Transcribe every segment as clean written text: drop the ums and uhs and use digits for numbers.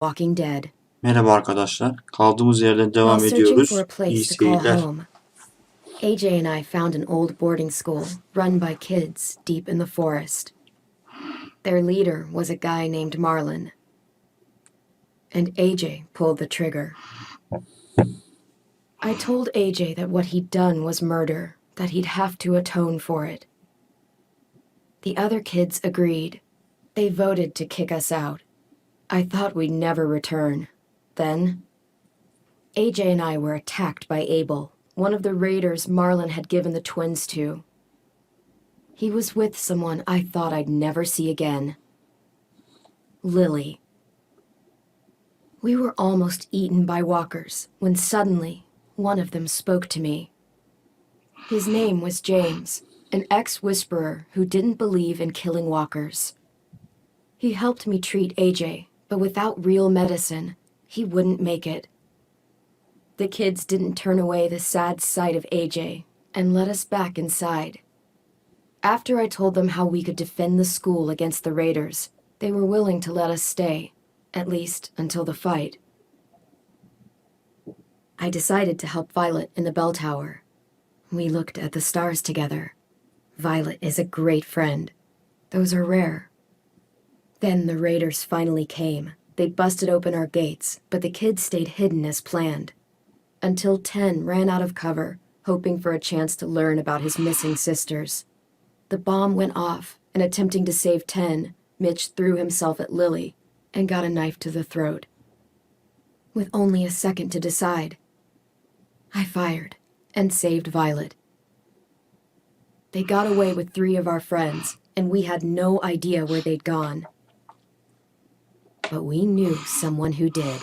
Walking Dead. Merhaba arkadaşlar. Kaldığımız yerden devam While searching for ediyoruz. a place İyi to call seyirler. home, AJ and I found an old boarding school run by kids deep in the forest. Their leader was a guy named Marlin. And AJ pulled the trigger. I told AJ that what he'd done was murder, that he'd have to atone for it. The other kids agreed. They voted to kick us out. I thought we'd never return. Then, AJ and I were attacked by Abel, one of the raiders Marlin had given the twins to. He was with someone I thought I'd never see again. Lily. We were almost eaten by walkers when suddenly one of them spoke to me. His name was James, an ex-whisperer who didn't believe in killing walkers. He helped me treat AJ, but without real medicine, he wouldn't make it. The kids didn't turn away the sad sight of AJ and let us back inside. After I told them how we could defend the school against the raiders, they were willing to let us stay, at least until the fight. I decided to help Violet in the bell tower. We looked at the stars together. Violet is a great friend. Those are rare. Then the raiders finally came. They busted open our gates, but the kids stayed hidden as planned. Until 10 ran out of cover, hoping for a chance to learn about his missing sisters. The bomb went off, and attempting to save 10, Mitch threw himself at Lily and got a knife to the throat. With only a second to decide, I fired and saved Violet. They got away with 3 of our friends, and we had no idea where they'd gone. But we knew someone who did.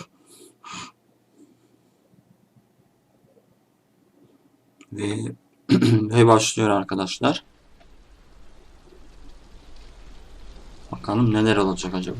Ve başlıyor arkadaşlar. Bakalım neler olacak acaba.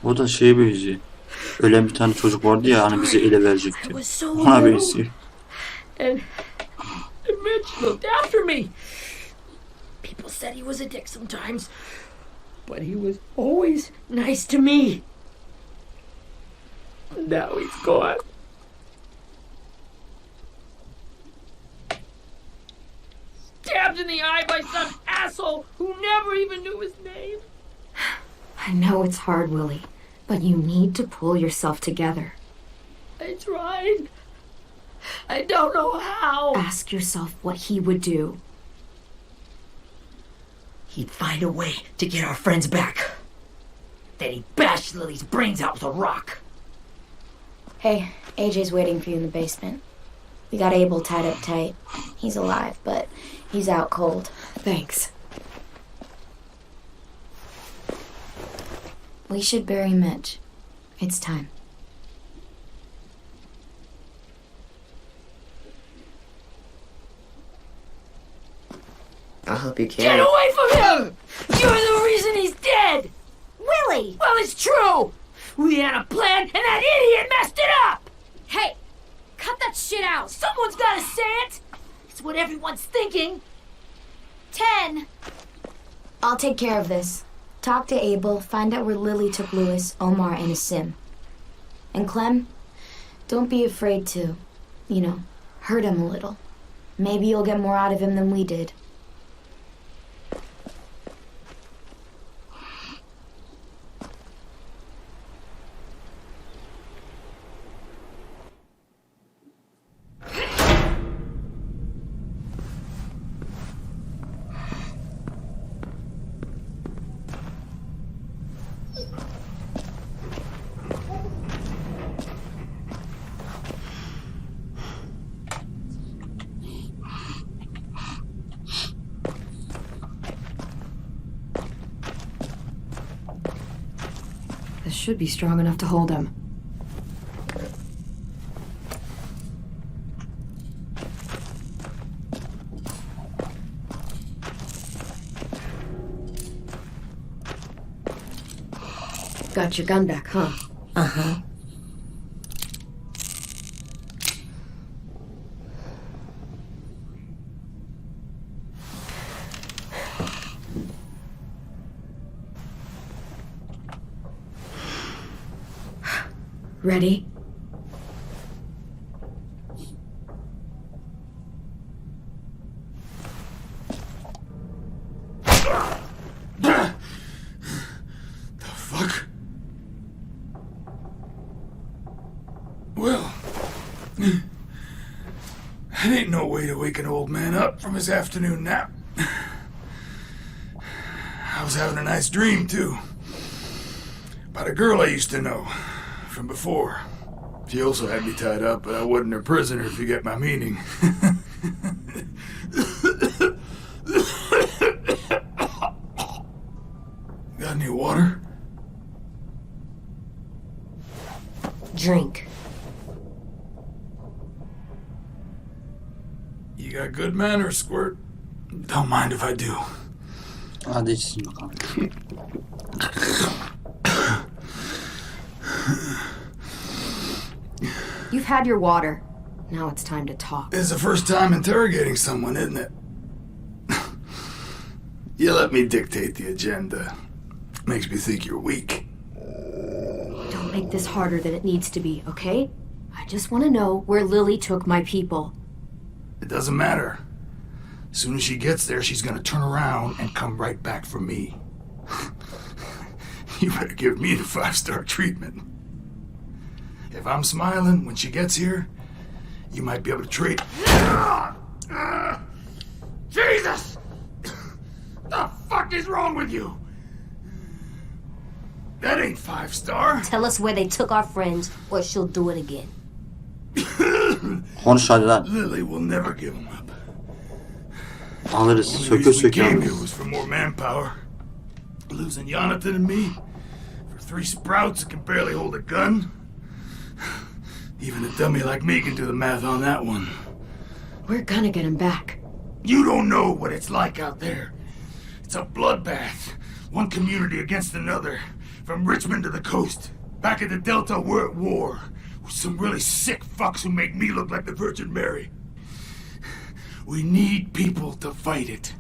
O da şeye benziyor. Ölen bir tane çocuk vardı ya hani bizi ele verecekti. Ona benziyor. And Mitch looked after me. People said he was a dick sometimes, but he was always nice to me. Now he's gone. Stabbed in the eye by some asshole who never even knew his name. I know it's hard, Willie, but you need to pull yourself together. I tried. I don't know how. Ask yourself what he would do. He'd find a way to get our friends back. Then he'd bash Lily's brains out with a rock. Hey, AJ's waiting for you in the basement. We got Abel tied up tight. He's alive, but he's out cold. Thanks. We should bury Mitch. It's time. I'll help you carry. Get away from him! You're the reason he's dead! Willie! Well, it's true! We had a plan and that idiot messed it up! Hey! Cut that shit out! Someone's gotta say it! It's what everyone's thinking. 10! I'll take care of this. Talk to Abel, find out where Lily took Lewis, Omar, and his sim. And Clem, don't be afraid to, hurt him a little. Maybe you'll get more out of him than we did. This should be strong enough to hold him. Got your gun back, huh? Uh-huh. Ready? The fuck? Well, that ain't no way to wake an old man up from his afternoon nap. I was having a nice dream, too. About a girl I used to know from before. She also had me tied up, but I wasn't her prisoner, if you get my meaning. Got any water? Drink. You got good manners, Squirt. Don't mind if I do. Hadi içsin bakalım. You've had your water. Now it's time to talk. It's the first time interrogating someone, isn't it? You let me dictate the agenda. Makes me think you're weak. Don't make this harder than it needs to be, okay? I just want to know where Lily took my people. It doesn't matter. As soon as she gets there, she's gonna turn around and come right back for me. You better give me the 5-star treatment. If I'm smiling when she gets here, you might be able to trade. Jesus! The fuck is wrong with you? That ain't 5-star. Tell us where they took our friends, or she'll do it again. Konuş hadi lan. Lily will never give him up. Alırız. Only Söke reason we söke came here alırız. was for more manpower. Losing Jonathan and me for 3 sprouts that can barely hold a gun. Even a dummy like me can do the math on that one. We're gonna get him back. You don't know what it's like out there. It's a bloodbath. One community against another. From Richmond to the coast. Back at the Delta, we're at war. With some really sick fucks who make me look like the Virgin Mary. We need people to fight it.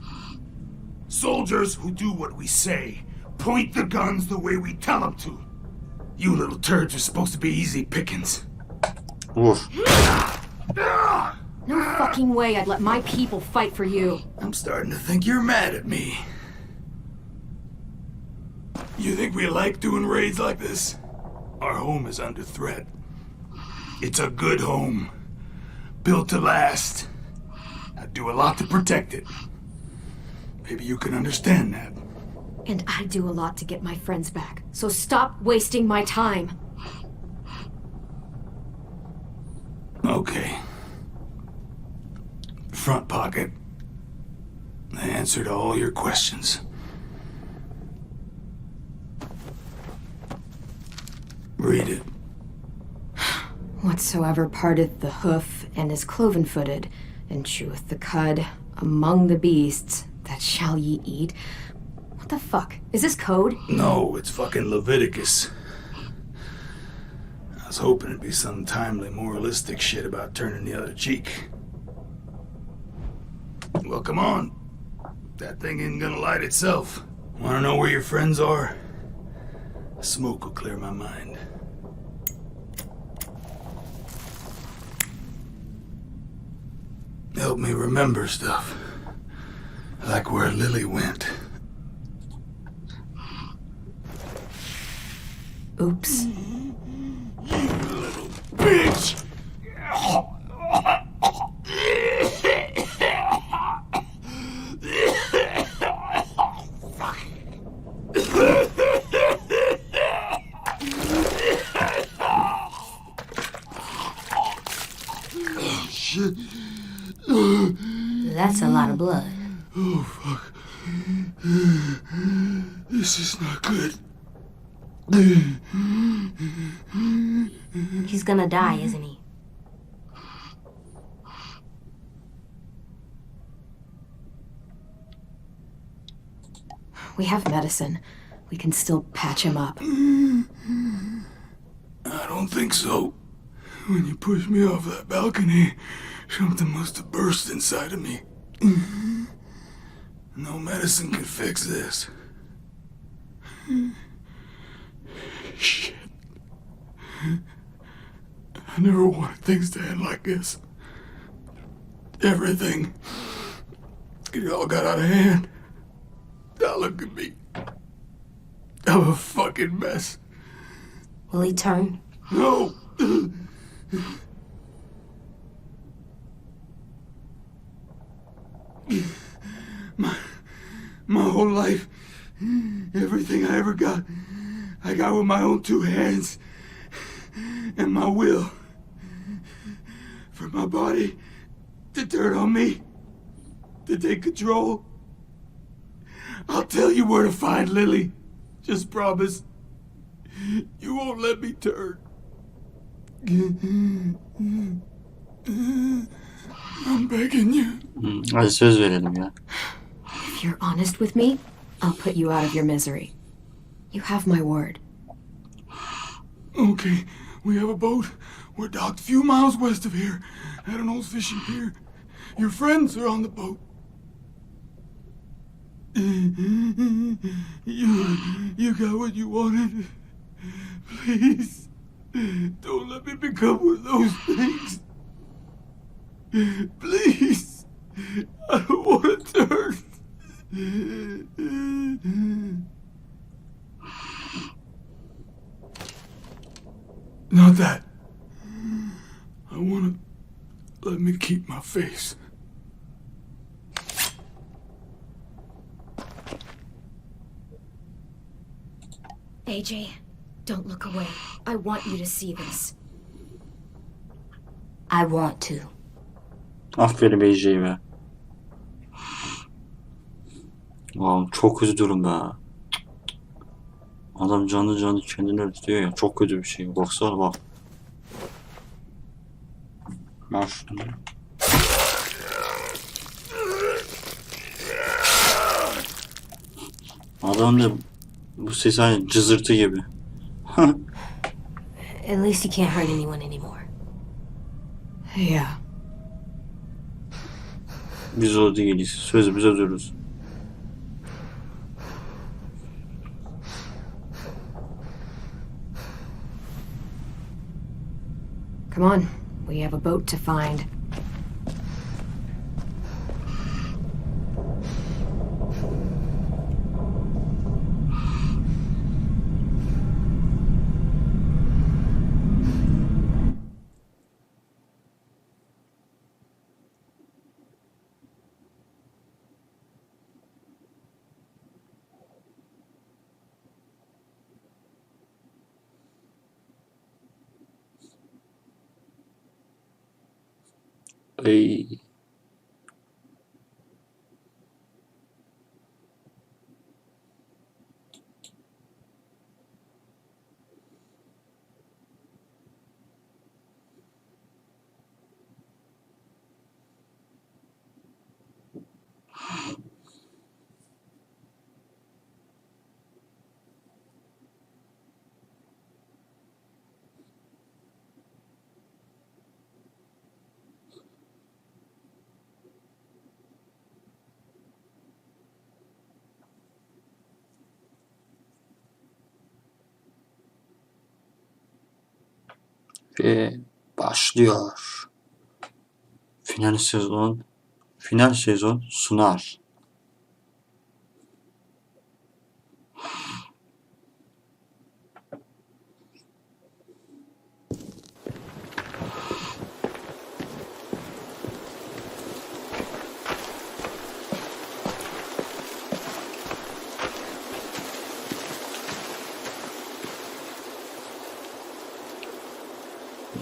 Soldiers who do what we say. Point the guns the way we tell them to. You little turds are supposed to be easy pickings. Vur. No fucking way I'd let my people fight for you. I'm starting to think you're mad at me. You think we like doing raids like this? Our home is under threat. It's a good home. Built to last. I'd do a lot to protect it. Maybe you can understand that. And I do a lot to get my friends back. So stop wasting my time. Okay. Front pocket. The answer to all your questions. Read it. Whatsoever parteth the hoof and is cloven-footed, and cheweth the cud among the beasts, that shall ye eat. What the fuck? Is this code? No, it's fucking Leviticus. I was hoping it'd be some timely moralistic shit about turning the other cheek. Well, come on. That thing ain't gonna light itself. Wanna know where your friends are? Smoke will clear my mind. Help me remember stuff. Like where Lily went. Oops. You little bitch! Shit. That's a lot of blood. Oh, fuck. This is not good. He's gonna die, isn't he? We have medicine. We can still patch him up. I don't think so. When you pushed me off that balcony, something must have burst inside of me. No medicine could fix this. Shit. I never wanted things to end like this. Everything. It all got out of hand. Now look at me. I'm a fucking mess. Will he turn? No! My whole life, everything I ever got, I got with my own two hands and my will. For my body to turn on me, to take control. I'll tell you where to find Lily. Just promise. You won't let me turn. I'm begging you. Hadi söz verelim ya. If you're honest with me, I'll put you out of your misery. You have my word. Okay, we have a boat. We're docked a few miles west of here at an old fishing pier. Your friends are on the boat. You got what you wanted. Please, don't let me become one of those things. Please, I don't want to turn. Not that. I want to let me keep my face. AJ, don't look away. I want you to see this. I want to. Aferin Beyce'ye be. Wow, çok üzülürüm be. Adam canlı kendini öldürüyor ya. Çok kötü bir şey. Baksana bak. Ben şunu. Adam da bu ses hani cızırtı gibi. At least he can't hurt anyone anymore. Yeah. Biz o değiliz. Sözümüze dururuz. Come on. We have a boat to find. Ey. Ve başlıyor. Final sezon sunar.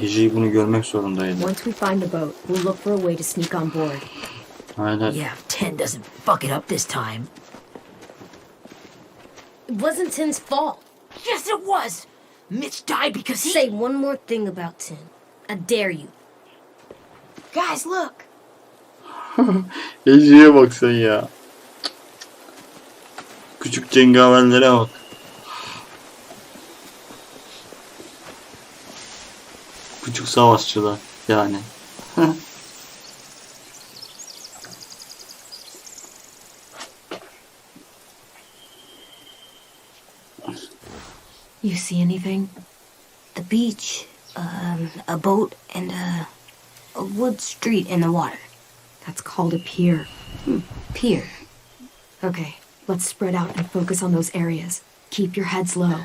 Eci bunu görmek zorundaydı. Once we find the boat, we'll look for a way to sneak on board. Aynen. Yeah, 10 doesn't fuck it up this time. It wasn't Tim's fault. Yes, it was. Mitch died because he... Say one more thing about Tim. I dare you. Guys, look. Ece'ye bak sen ya. Küçük cengaverlere bak. Küçük savaşçılar yani. You see anything? The beach, a boat, and a wood street in the water. That's called a pier. Pier. Okay, let's spread out and focus on those areas. Keep your heads low.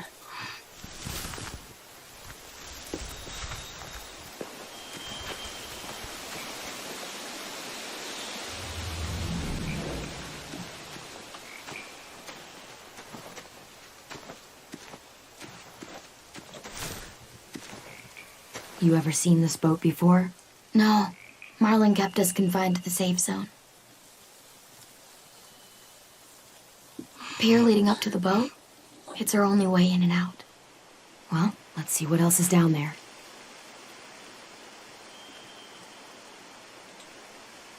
You ever seen this boat before? No, Marlin kept us confined to the safe zone. Pier leading up to the boat? It's our only way in and out. Well, let's see what else is down there.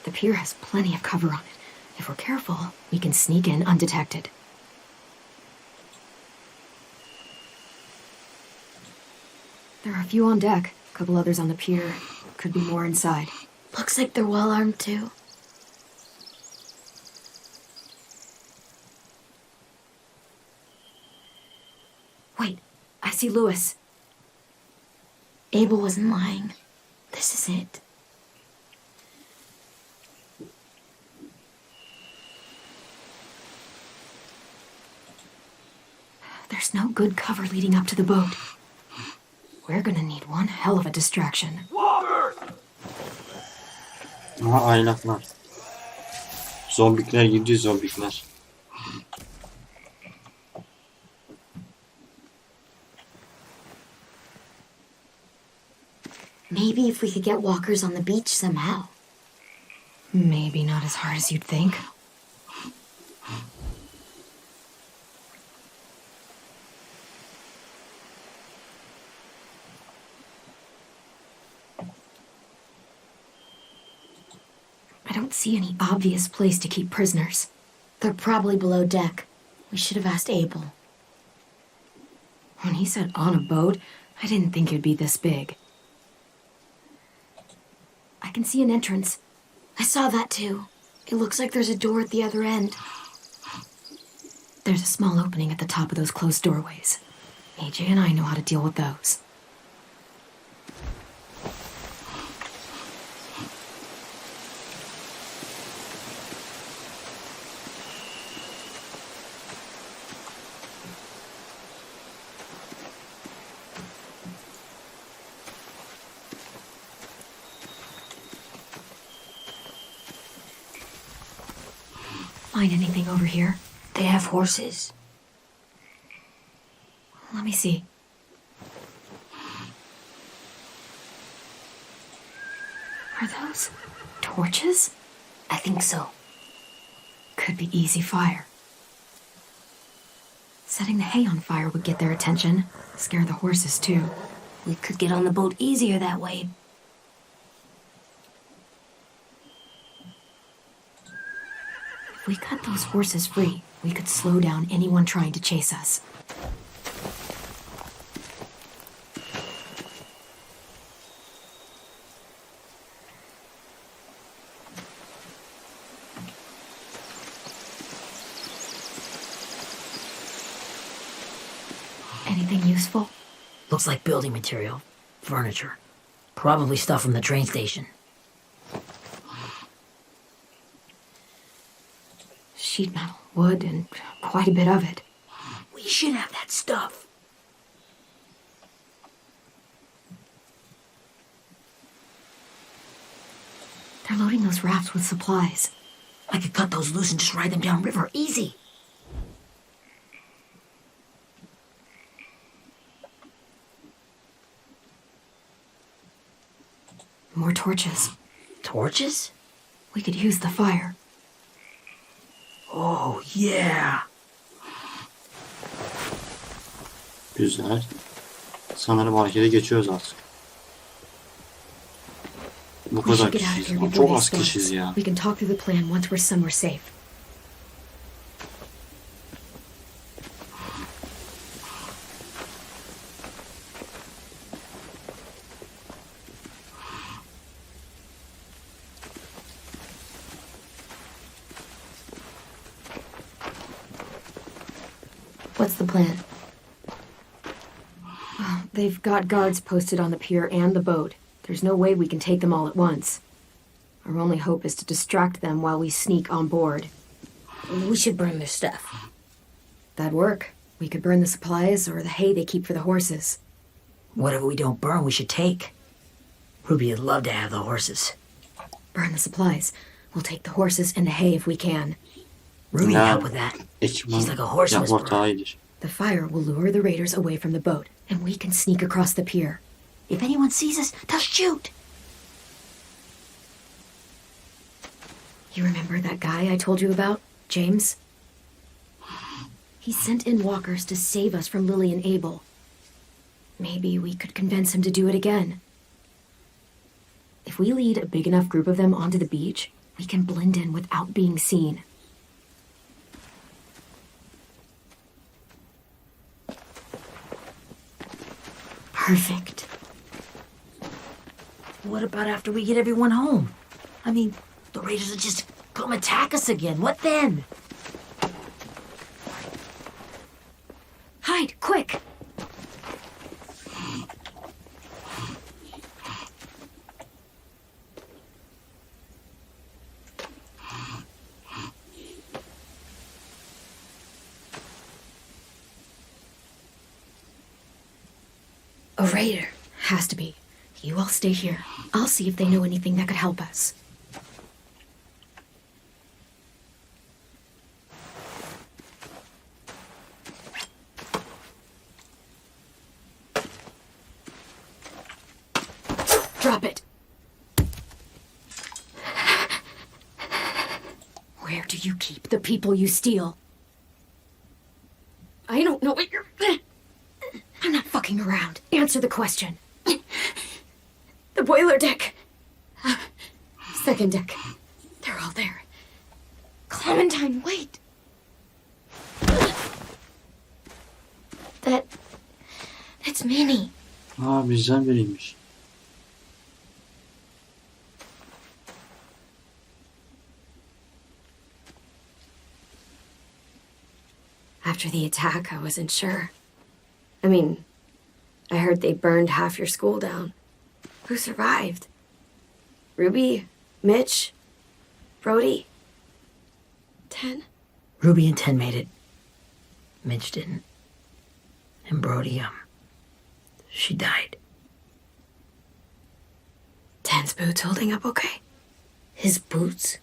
The pier has plenty of cover on it. If we're careful, we can sneak in undetected. There are a few on deck, a couple others on the pier. Could be more inside. Looks like they're well armed too. Wait, I see Lewis. Abel wasn't lying. This is it. There's no good cover leading up to the boat. We're gonna need one hell of a distraction. Aha aylaklar. Zombikler gidiyor zombikler. Maybe if we could get walkers on the beach somehow. Maybe not as hard as you'd think. I don't see any obvious place to keep prisoners. They're probably below deck. We should have asked Abel. When he said on a boat, I didn't think it'd be this big. I can see an entrance. I saw that too. It looks like there's a door at the other end. There's a small opening at the top of those closed doorways. AJ and I know how to deal with those. Find anything over here? They have horses. Let me see. Are those torches? I think so. Could be easy fire. Setting the hay on fire would get their attention. Scare the horses, too. We could get on the boat easier that way. If we cut those horses free, we could slow down anyone trying to chase us. Anything useful? Looks like building material. Furniture. Probably stuff from the train station. Sheet metal, wood, and quite a bit of it. We should have that stuff. They're loading those rafts with supplies. I could cut those loose and just ride them downriver. Easy. More torches. Torches? We could use the fire. Oh, yeah. Güzel. Sanırım harekete geçiyoruz artık. Bu We should kadar get out of kişiyiz. here Ama before çok they az spot us. kişiyiz ya. We can talk through the plan once we're somewhere safe. What's the plan? Well, they've got guards posted on the pier and the boat. There's no way we can take them all at once. Our only hope is to distract them while we sneak on board. We should burn their stuff. That'd work. We could burn the supplies or the hay they keep for the horses. Whatever we don't burn, we should take. Ruby would love to have the horses. Burn the supplies. We'll take the horses and the hay if we can. Ruby Ya, can help with that. Ekipman She's like a horse yapmak whisperer. daha iyidir. The fire will lure the raiders away from the boat, and we can sneak across the pier. If anyone sees us, they'll shoot. You remember that guy I told you about, James? He sent in walkers to save us from Lily and Abel. Maybe we could convince him to do it again. If we lead a big enough group of them onto the beach, we can blend in without being seen. Perfect. What about after we get everyone home? I mean, the raiders will just come attack us again. What then? Hide, quick! A raider. Has to be. You all stay here. I'll see if they know anything that could help us. Drop it. Where do you keep the people you steal? I don't know what you're... I'm not fucking around. Answer the question. The boiler deck. Second deck. They're all there. Clementine, wait. That's Minnie. Aa, bizden biriymiş. After the attack, I wasn't sure. I mean, I heard they burned half your school down. Who survived? Ruby? Mitch? Brody? 10? Ruby and 10 made it. Mitch didn't. And Brody, she died. 10's boots holding up okay? His boots?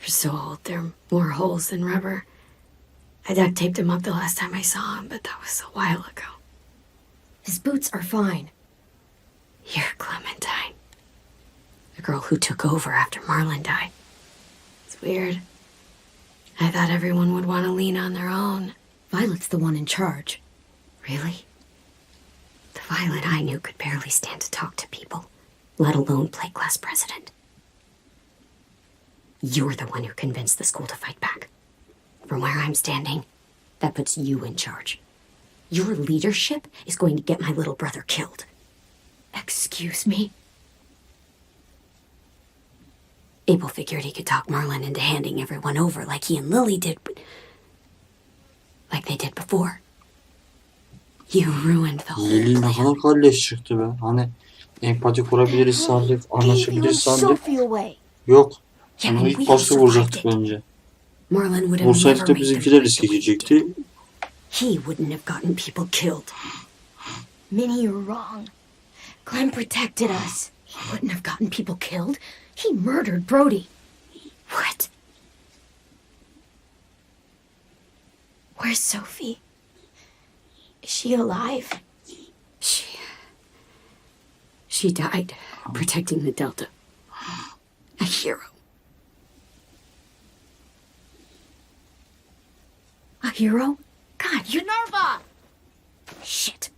They're so old, they're more holes than rubber. I duct taped him up the last time I saw him, but that was a while ago. His boots are fine. You're Clementine. The girl who took over after Marlon died. It's weird. I thought everyone would want to lean on their own. Violet's the one in charge. Really? The Violet I knew could barely stand to talk to people, let alone play class president. You're the one who convinced the school to fight back. From where I'm standing, that puts you in charge. Your leadership is going to get my little brother killed. Excuse me? Abel figured he could talk Marlon into handing everyone over like he and Lily did, but like they did before. You ruined the whole Lili ne plan. kadar kalleş çıktı be. Hani empati kurabiliriz sandık, anlaşabiliriz sandık. Sophie away. Yok. Yeah, Onu and ilk we başta survived vuracaktık it. önce. Marlon would have Vursaydık never da made them bizimkiler fight riske the way he girecekti. did. He wouldn't have gotten people killed. Minnie, you're wrong. Clem protected us. He wouldn't have gotten people killed. He murdered Brody. What? Where's Sophie? Is she alive? She died protecting the Delta. A hero. A hero? God, you're... Minerva! Shit.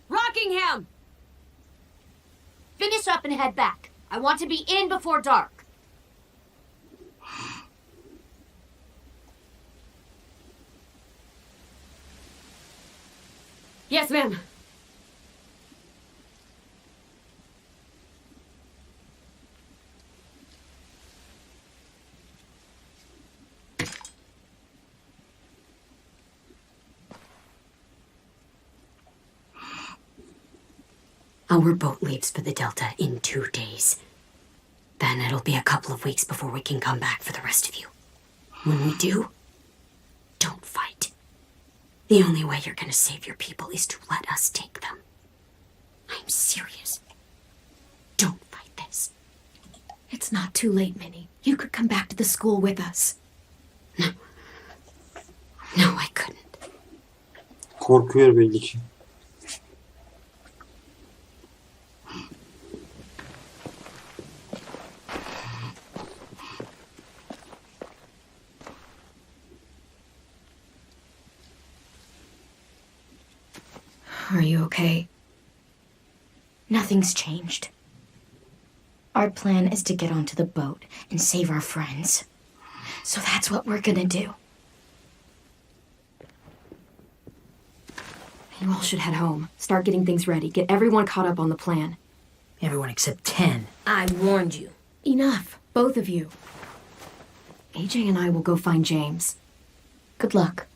Rockingham! Finish up and head back. I want to be in before dark. Yes, ma'am. Our boat leaves for the Delta in 2 days. Then it'll be a couple of weeks before we can come back for the rest of you. When we do, don't fight. The only way you're gonna save your people is to let us take them. I'm serious. Don't fight this. It's not too late, Minnie. You could come back to the school with us. No, I couldn't. Korkuyor belli ki. Are you okay? Nothing's changed. Our plan is to get onto the boat and save our friends. So that's what we're gonna do. You all should head home. Start getting things ready. Get everyone caught up on the plan. Everyone except 10. I warned you. Enough. Both of you. AJ and I will go find James. Good luck.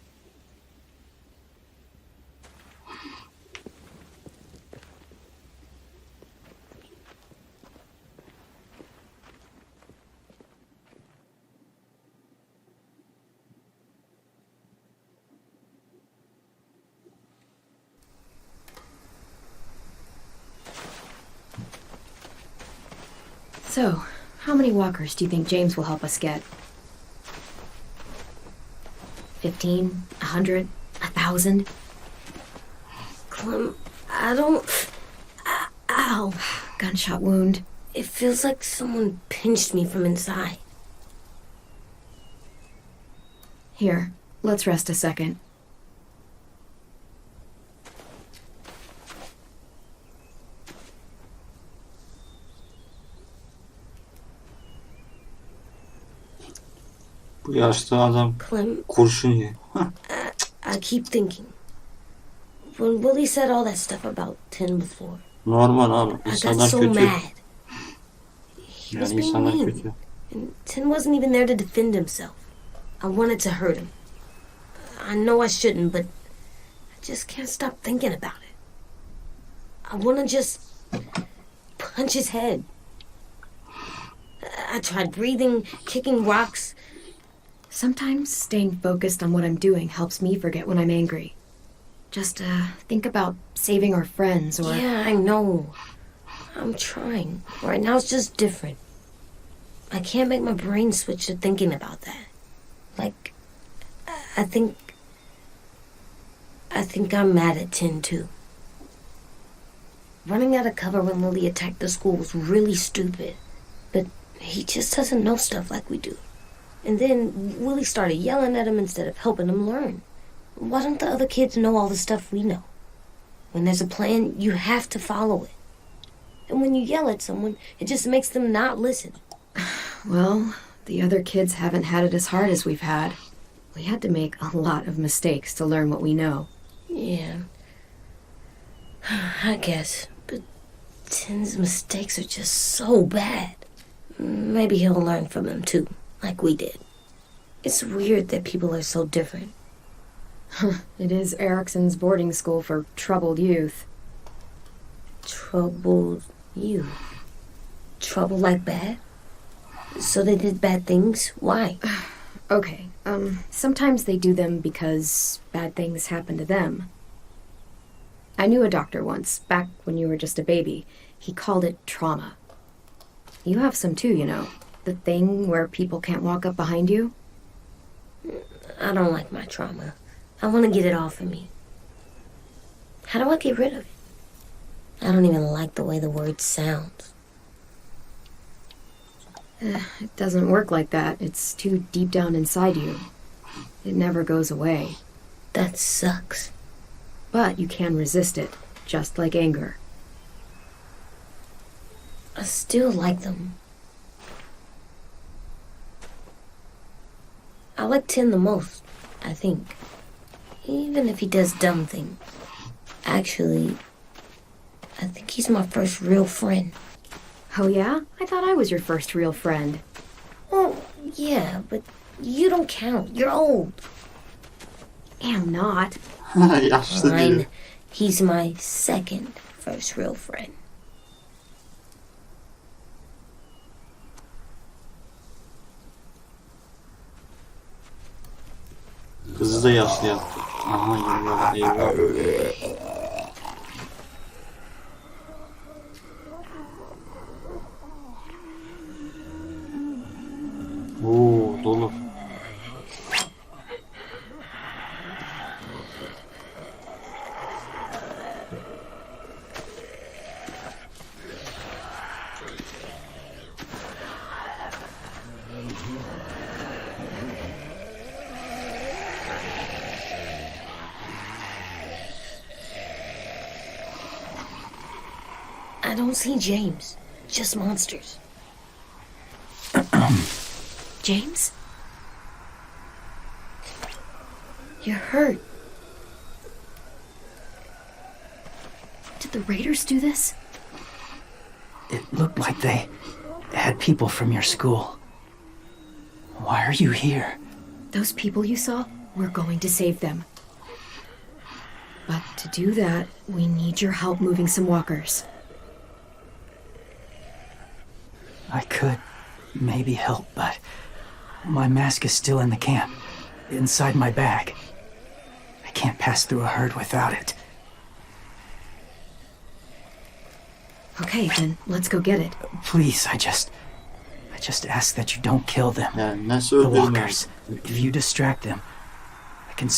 So, how many walkers do you think James will help us get? 15? 100? 1,000? Clem, I don't... Ow. Gunshot wound. It feels like someone pinched me from inside. Here, let's rest a second. Bu yaşlı adam Clem, kurşun yiyor. I keep thinking. When Willie said all that stuff about Tin before, Normal abi. I got İnsanlar so kötü. mad. He was Yani being insanlar mean. kötü. And Tin wasn't even there to defend himself. I wanted to hurt him. I know I shouldn't, but I just can't stop thinking about it. I want to just punch his head. I tried breathing, kicking rocks. Sometimes staying focused on what I'm doing helps me forget when I'm angry. Just think about saving our friends or... Yeah, I know. I'm trying. Right now it's just different. I can't make my brain switch to thinking about that. Like, I think I'm mad at Tin too. Running out of cover when Lily attacked the school was really stupid. But he just doesn't know stuff like we do. And then Willie started yelling at him instead of helping him learn. Why don't the other kids know all the stuff we know? When there's a plan, you have to follow it. And when you yell at someone, it just makes them not listen. Well, the other kids haven't had it as hard as we've had. We had to make a lot of mistakes to learn what we know. Yeah. I guess. But Tin's mistakes are just so bad. Maybe he'll learn from them too, like we did. It's weird that people are so different. It is Erickson's boarding school for troubled youth. Troubled youth? Trouble like bad? So they did bad things? Why? Okay, sometimes they do them because bad things happen to them. I knew a doctor once, back when you were just a baby. He called it trauma. You have some too, you know. The thing where people can't walk up behind you. I don't like my trauma. I want to get it off of me. How do I get rid of it? I don't even like the way the word sounds. It doesn't work like that. It's too deep down inside you. It never goes away. That sucks. But you can resist it, just like anger. I still like them. I like Tin the most, I think. Even if he does dumb things. Actually, I think he's my first real friend. Oh yeah? I thought I was your first real friend. Well, yeah, but you don't count. You're old. Am not. Yaşlı diyor. Fine. He's my second first real friend. Kızı da yaşlı yaptı. Aha eyvah eyvah. Oo dolu. I don't see James. Just monsters. James? You're hurt. Did the raiders do this? It looked like they had people from your school. Why are you here? Those people you saw, we're going to save them. But to do that, we need your help moving some walkers. I could maybe help, but my mask is still in the camp, inside my bag. I can't pass through a herd without it. Okay, then let's go get it. Please, I just ask that you don't kill them. Yani nasıl The öldürmez? walkers. If you distract them, I can...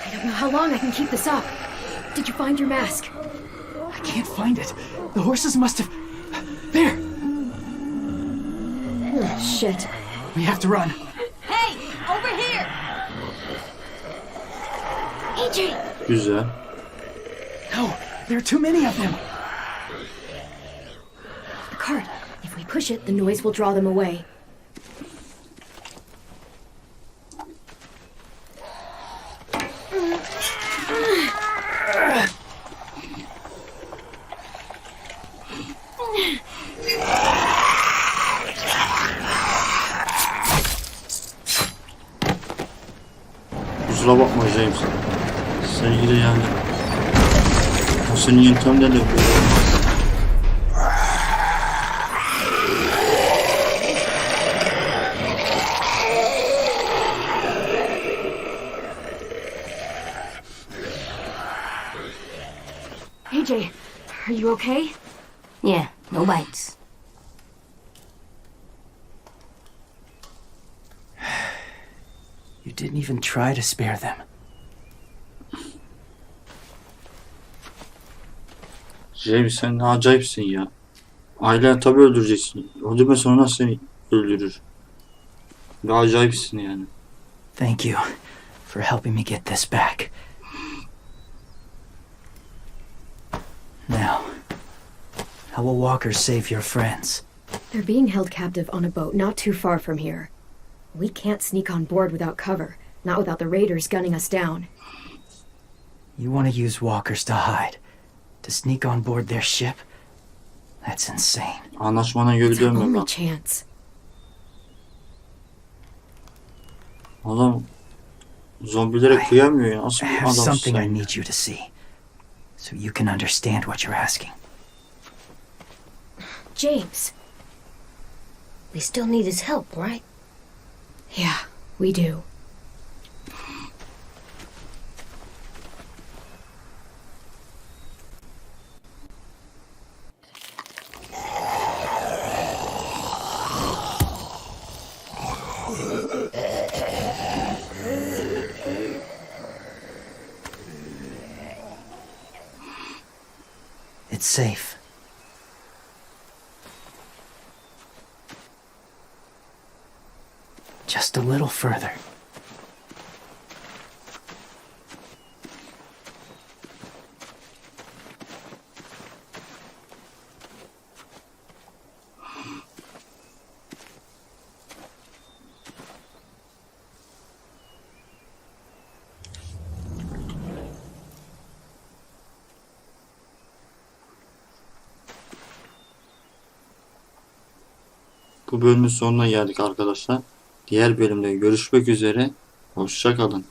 I don't know how long I can keep this up. Did you find your mask? I can't find it. The horses must have... There! Oh, shit. We have to run. Hey, over here! AJ! Güzel. No, there are too many of them. The cart. If we push it, the noise will draw them away. Kusura bakma James. Sen yine yani. O senin yöntemlerle böyle olmaz. AJ, are you okay? Yeah, no bites. You didn't even try to spare them. James sen ne acayipsin ya. Ailen tabii öldüreceksin. Öldürme sonra seni öldürür. Bir acayipsin yani. Thank you for helping me get this back. Now, how will walkers save your friends? They're being held captive on a boat not too far from here. We can't sneak on board without cover, not without the raiders gunning us down. You want to use walkers to hide, to sneak on board their ship? That's insane. Anlaşmana göre It's our dönme only bak. chance. Adam zombilere kıyamıyor ya. Nasıl I bir have adamsın something sen I ya? need you to see, so you can understand what you're asking. James. We still need his help, right? Yeah, we do. It's safe. Just a little further. Bu bölümün sonuna geldik arkadaşlar. Diğer bölümde görüşmek üzere. Hoşça kalın.